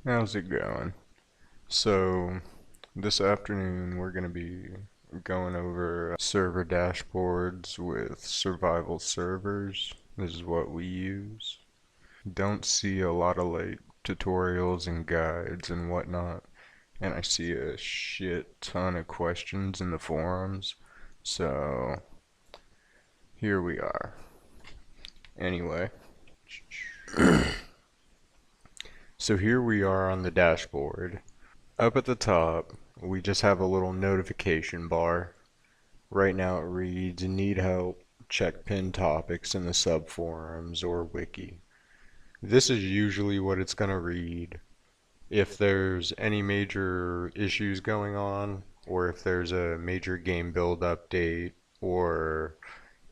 How's it going? So, this afternoon we're going to be going over server dashboards with survival servers. This is what we use. Don't see a lot of like tutorials and guides and whatnot, and I see a shit ton of questions in the forums. So, here we are. Anyway, so here we are on the dashboard. Up at the top, we just have a little notification bar. Right now it reads, need help, check pinned topics in the subforums or wiki. This is usually what it's going to read. If there's any major issues going on, or if there's a major game build update, or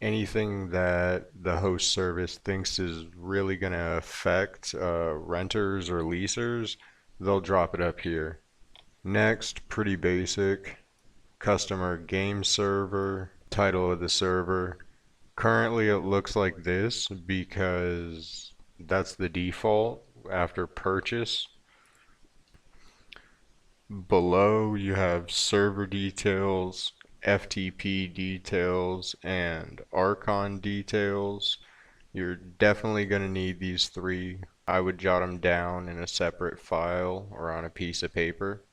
anything that the host service thinks is really going to affect renters or leasers, they'll drop it up here. Next, pretty basic, customer game server, title of the server. Currently it looks like this because that's the default after purchase. Below you have server details, FTP details, and Archon details. You're definitely going to need these three. I would jot them down in a separate file or on a piece of paper.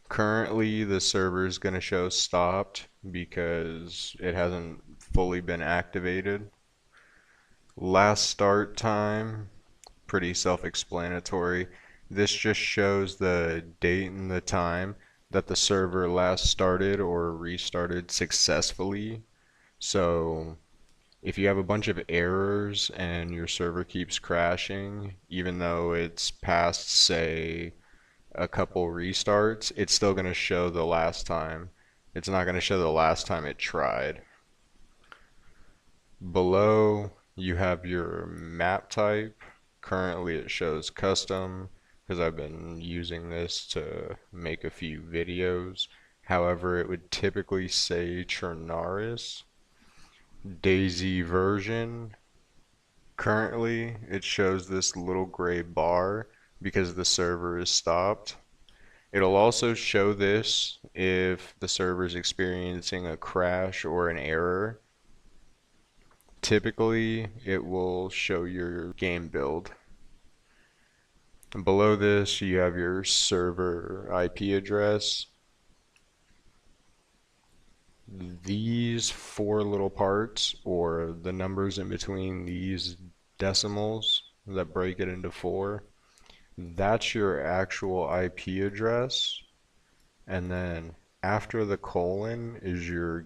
Currently, the server is going to show stopped because it hasn't fully been activated. Last start time, pretty self-explanatory. This just shows the date and the time that the server last started or restarted successfully. So if you have a bunch of errors and your server keeps crashing, even though it's past, say, a couple restarts, it's still going to show the last time. It's not going to show the last time it tried. Below, you have your map type. Currently, it shows custom because I've been using this to make a few videos. However, it would typically say Chernaris. Daisy version. Currently, it shows this little gray bar because the server is stopped. It'll also show this if the server is experiencing a crash or an error. Typically, it will show your game build. Below this, you have your server IP address. These four little parts, or the numbers in between these decimals that break it into four, that's your actual IP address. And then after the colon is your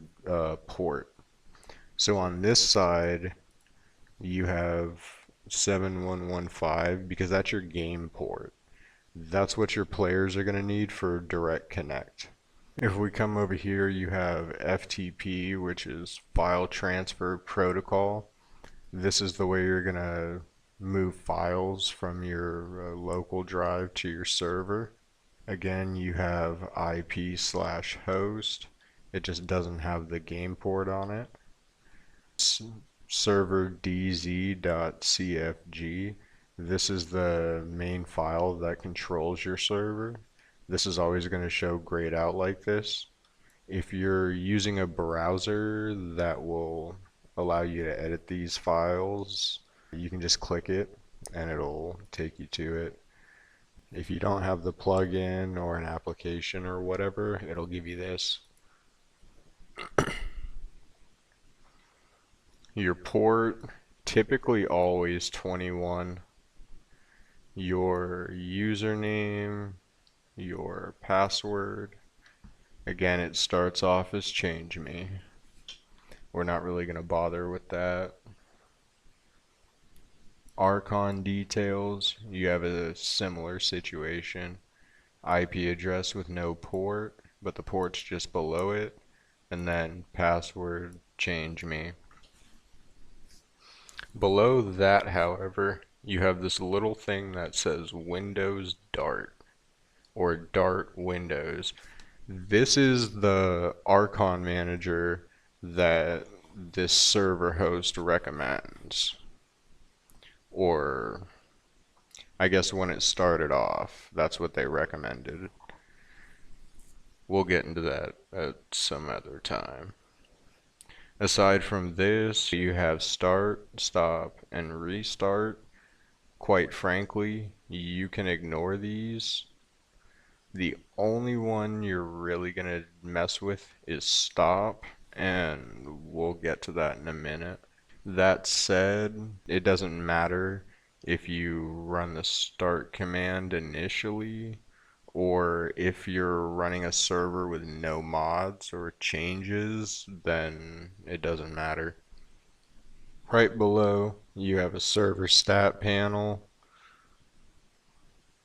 port. So on this side, you have 7115 because that's your game port. That's what your players are going to need for direct connect. If we come over here, you have FTP, which is File Transfer Protocol. This is the way you're going to move files from your local drive to your server. Again, you have IP/host. It just doesn't have the game port on it. Server dz.cfg. This is the main file that controls your server. This is always going to show grayed out like this. If you're using a browser that will allow you to edit these files, you can just click it and it'll take you to it. If you don't have the plugin or an application or whatever, it'll give you this. Your port, typically always 21. Your username, your password. Again, it starts off as change me. We're not really going to bother with that. Archon details, you have a similar situation. IP address with no port, but the port's just below it. And then password, change me. Below that, however, you have this little thing that says Windows Dart or Dart Windows. This is the Archon manager that this server host recommends. Or I guess when it started off, that's what they recommended. We'll get into that at some other time. Aside from this, you have start, stop, and restart. Quite frankly, you can ignore these. The only one you're really going to mess with is stop, and we'll get to that in a minute. That said, it doesn't matter if you run the start command initially or if you're running a server with no mods or changes, then it doesn't matter. Right below, you have a server stat panel.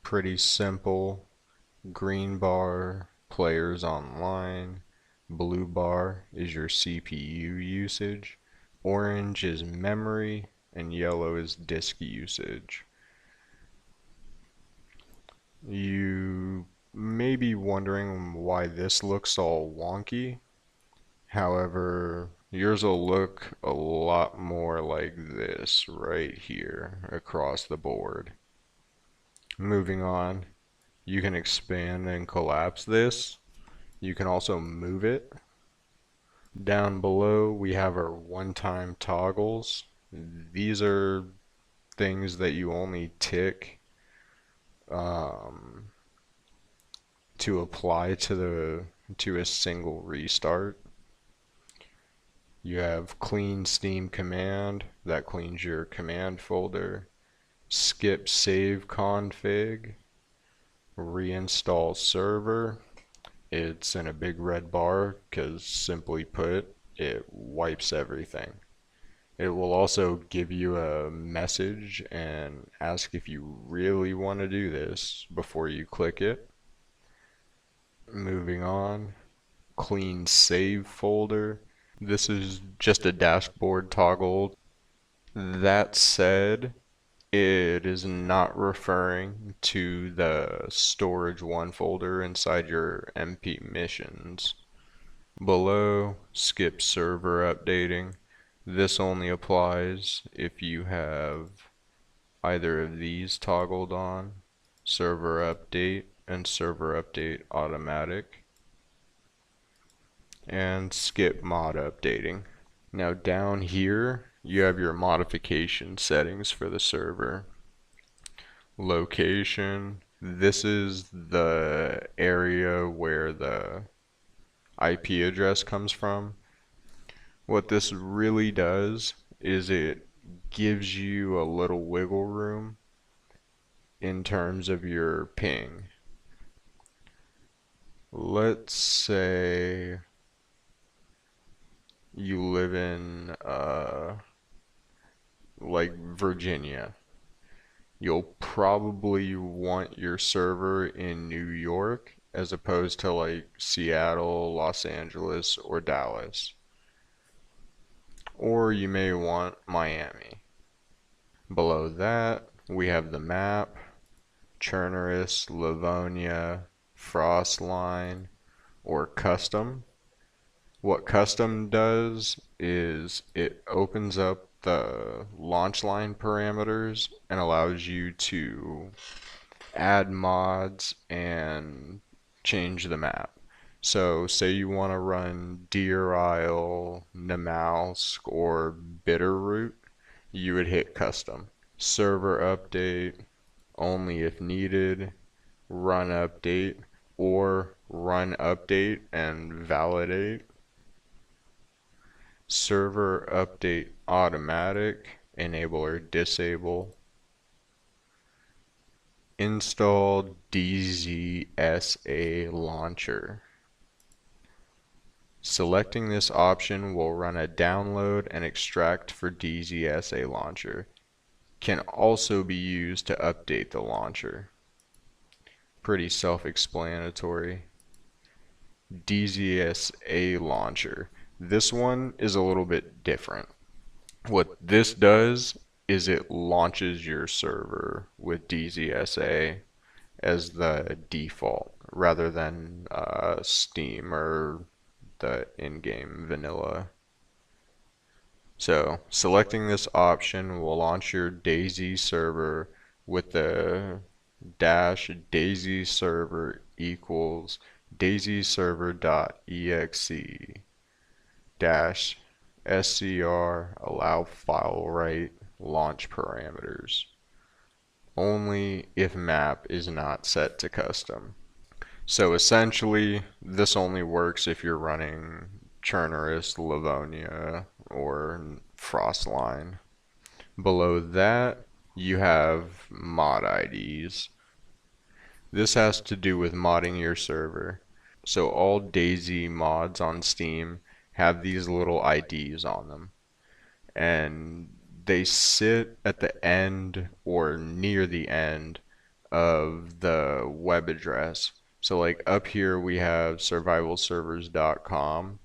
Pretty simple. Green bar, players online. Blue bar is your CPU usage. Orange is memory, and yellow is disk usage. You may be wondering why this looks all wonky. However, yours will look a lot more like this right here across the board. Moving on, you can expand and collapse this. You can also move it. Down below, we have our one-time toggles. These are things that you only tick um, to apply to a single restart. You have clean Steam command that cleans your command folder. Skip save config. Reinstall server. It's in a big red bar because simply put, it wipes everything. It will also give you a message and ask if you really want to do this before you click it. Moving on, clean save folder. This is just a dashboard toggle. That said, it is not referring to the storage 1 folder inside your MP missions. Below, skip server updating. This only applies if you have either of these toggled on, server update and server update automatic, and skip mod updating. Now down here, you have your modification settings for the server. Location, this is the area where the IP address comes from. What this really does is it gives you a little wiggle room in terms of your ping. Let's say you live in like Virginia. You'll probably want your server in New York as opposed to like Seattle, Los Angeles, or Dallas. Or you may want Miami. Below that, we have the map, Chernerus, Livonia, Frostline, or Custom. What Custom does is it opens up the launch line parameters and allows you to add mods and change the map. So say you want to run Deer Isle, Namalsk, or Bitterroot, you would hit Custom. Server update only if needed, run update, or run update and validate. Server update automatic, enable or disable. Install DZSA launcher. Selecting this option will run a download and extract for DZSA launcher. Can also be used to update the launcher. Pretty self-explanatory. DZSA launcher. This one is a little bit different. What this does is it launches your server with DZSA as the default rather than Steam or the in-game vanilla. So selecting this option will launch your DayZ server with the dash daisy server equals daisy server dot exe dash scr allow file write launch parameters only if map is not set to custom. So essentially, this only works if you're running Churnerus, Livonia, or Frostline. Below that, you have mod IDs. This has to do with modding your server. So all Daisy mods on Steam have these little IDs on them, and they sit at the end or near the end of the web address. So like up here we have survivalservers.com.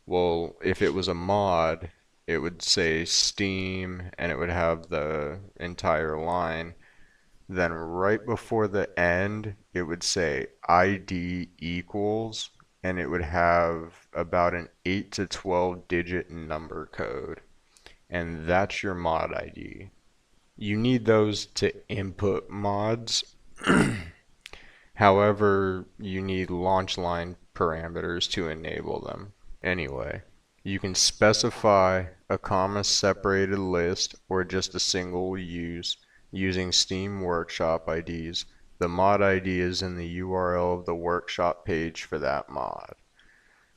Well, if it was a mod, it would say Steam and it would have the entire line. Then right before the end, it would say ID equals, and it would have about an 8 to 12 digit number code. And that's your mod ID. You need those to input mods. However, you need launch line parameters to enable them. Anyway, you can specify a comma separated list or just a single use using Steam Workshop IDs. The mod ID is in the URL of the workshop page for that mod.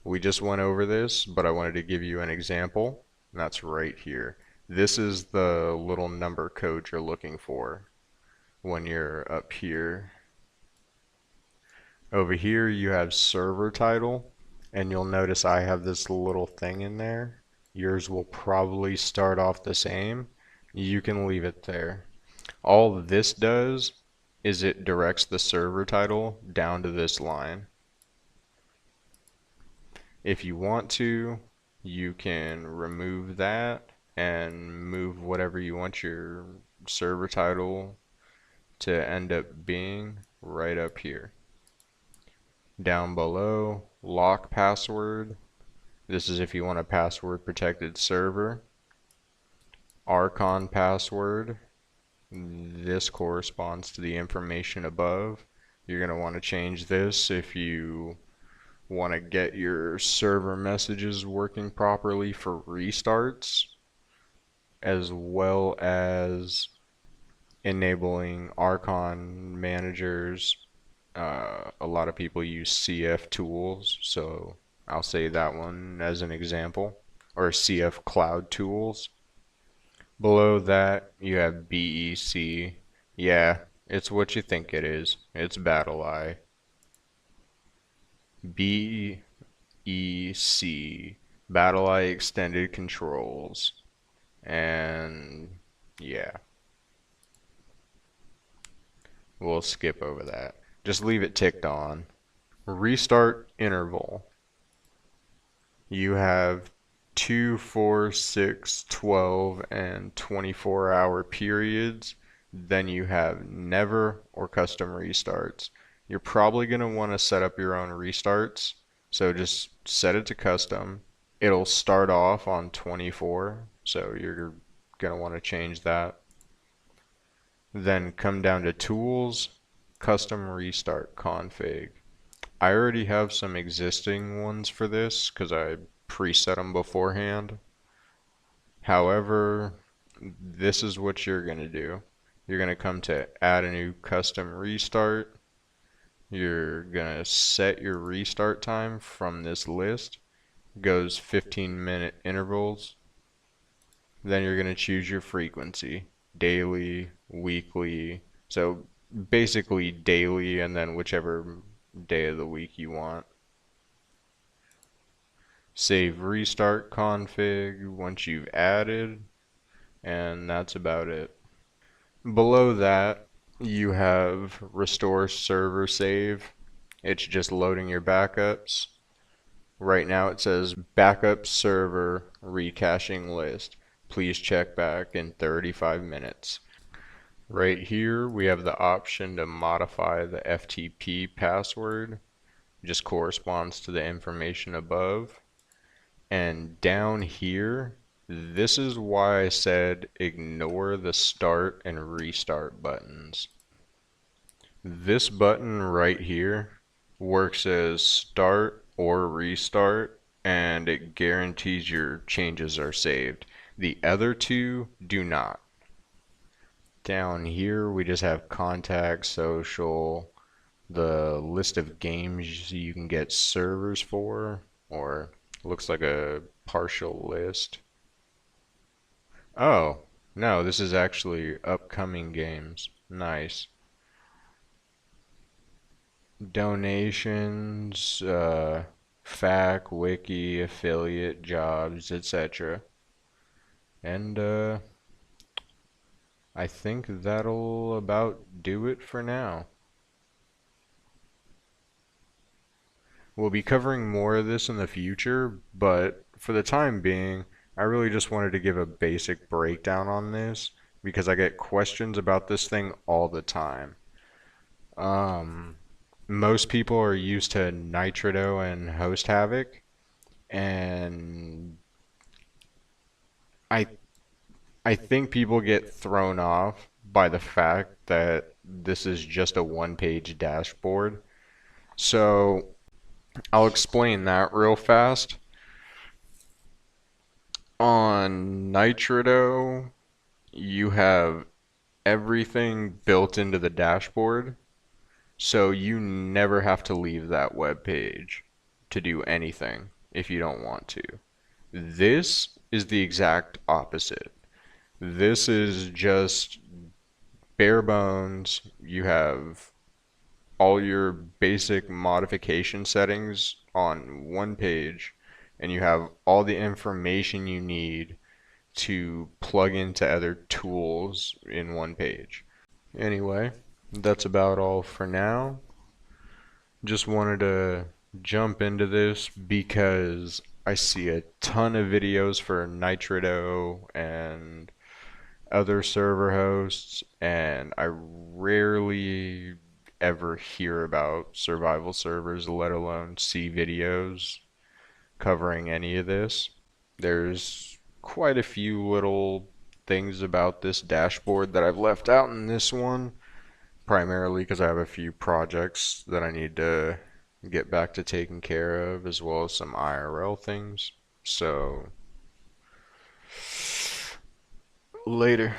We just went over this, but I wanted to give you an example, and that's right here. This is the little number code you're looking for when you're up here. Over here you have server title, and you'll notice I have this little thing in there. Yours will probably start off the same. You can leave it there. All this does is it directs the server title down to this line. If you want to, you can remove that and move whatever you want your server title to end up being right up here. Down below, lock password. This is if you want a password protected server. Archon password. This corresponds to the information above. You're going to want to change this if you want to get your server messages working properly for restarts, as well as enabling Archon managers. A lot of people use CF tools, so I'll say that one as an example, or CF cloud tools. Below that, you have BEC. Yeah, it's what you think it is. It's BattleEye. BEC, BattleEye Extended Controls. And yeah, we'll skip over that. Just leave it ticked on. Restart interval. You have 2, 4, 6, 12, and 24-hour periods. Then you have never or custom restarts. You're probably going to want to set up your own restarts. So just set it to custom. It'll start off on 24. So you're going to want to change that. Then come down to tools, custom restart config. I already have some existing ones for this because I preset them beforehand. However, this is what you're going to do. You're going to come to add a new custom restart. You're going to set your restart time from this list. It goes 15-minute intervals. Then you're going to choose your frequency, daily, weekly. So basically daily and then whichever day of the week you want. Save restart config once you've added, and that's about it. Below that, you have restore server save. It's just loading your backups. Right now it says backup server recaching list. Please check back in 35 minutes. Right here we have the option to modify the FTP password. It just corresponds to the information above. And down here This is why I said ignore the start and restart buttons. This button right here works as start or restart, and it guarantees your changes are saved. The other two do not. Down here we just have contact, social, the list of games you can get servers for, or looks like a partial list. Oh, no, this is actually upcoming games. Nice. Donations, FAQ, wiki, affiliate, jobs, etc. And I think that'll about do it for now. We'll be covering more of this in the future, but for the time being, I really just wanted to give a basic breakdown on this because I get questions about this thing all the time. Um, Most people are used to Nitrado and Host Havoc, and I I think people get thrown off by the fact that this is just a one-page dashboard. So I'll explain that real fast. On Nitrado, you have everything built into the dashboard, so you never have to leave that web page to do anything if you don't want to. This is the exact opposite. This is just bare bones. You have all your basic modification settings on one page, and you have all the information you need to plug into other tools in one page. Anyway, that's about all for now. Just wanted to jump into this because I see a ton of videos for Nitrado and other server hosts, and I rarely ever hear about survival servers, let alone see videos covering any of this. There's quite a few little things about this dashboard that I've left out in this one, primarily because I have a few projects that I need to get back to taking care of, as well as some IRL things. So, later.